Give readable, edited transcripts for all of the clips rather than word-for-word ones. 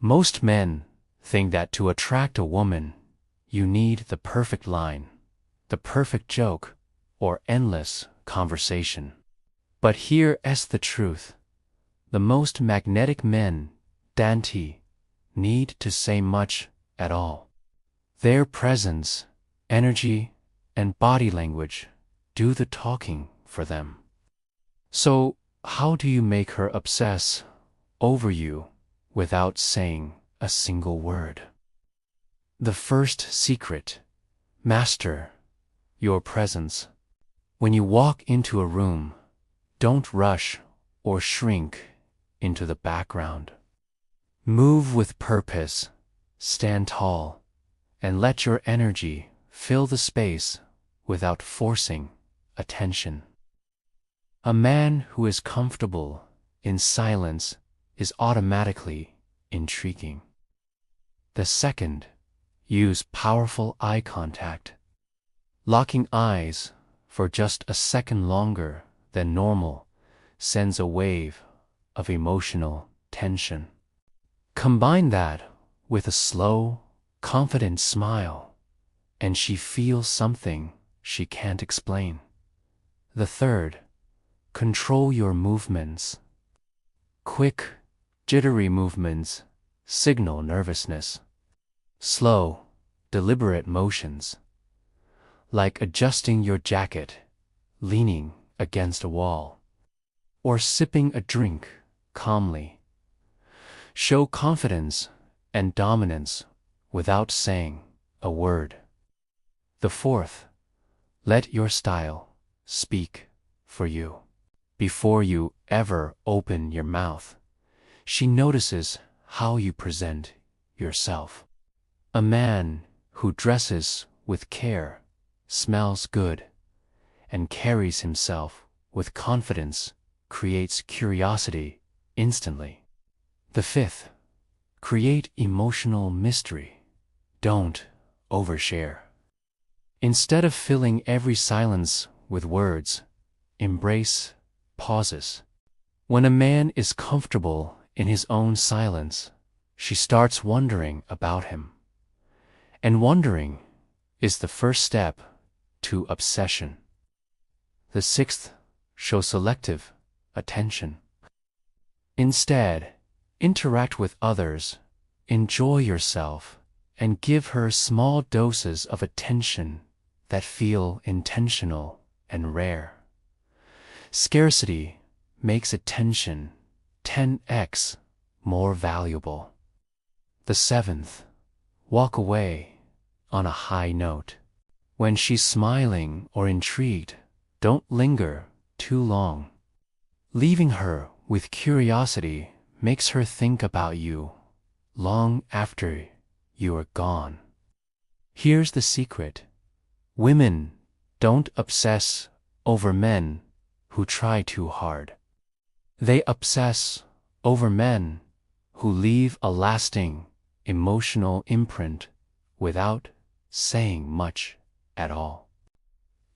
Most men think that to attract a woman, you need the perfect line, the perfect joke, or endless conversation. But here's the truth. The most magnetic men don't need to say much at all. Their presence, energy, and body language do the talking for them. So, how do you make her obsess over you without saying a single word? The first secret: master your presence. When you walk into a room, don't rush or shrink into the background. Move with purpose, stand tall, and let your energy fill the space without forcing attention. A man who is comfortable in silence is automatically intriguing. The second, use powerful eye contact. Locking eyes for just a second longer than normal sends a wave of emotional tension. Combine that with a slow, confident smile, and she feels something she can't explain. The third, control your movements. Quick, jittery movements signal nervousness. Slow, deliberate motions, like adjusting your jacket, leaning against a wall, or sipping a drink calmly, show confidence and dominance without saying a word. The fourth, let your style speak for you. Before you ever open your mouth, she notices how you present yourself. A man who dresses with care, smells good, and carries himself with confidence creates curiosity instantly. The fifth, create emotional mystery. Don't overshare. Instead of filling every silence with words, embrace pauses. When a man is comfortable in his own silence, she starts wondering about him. And wondering is the first step to obsession. The sixth, show selective attention. Instead, interact with others, enjoy yourself, and give her small doses of attention that feel intentional and rare. Scarcity makes attention 10x more valuable. The seventh, walk away on a high note. When she's smiling or intrigued, don't linger too long. Leaving her with curiosity makes her think about you long after you are gone. Here's the secret. Women don't obsess over men who try too hard. They obsess over men who leave a lasting emotional imprint without saying much at all.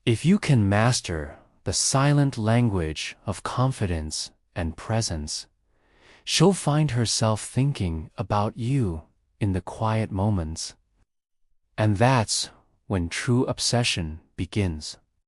If you can master the silent language of confidence and presence, she'll find herself thinking about you in the quiet moments. And that's when true obsession begins.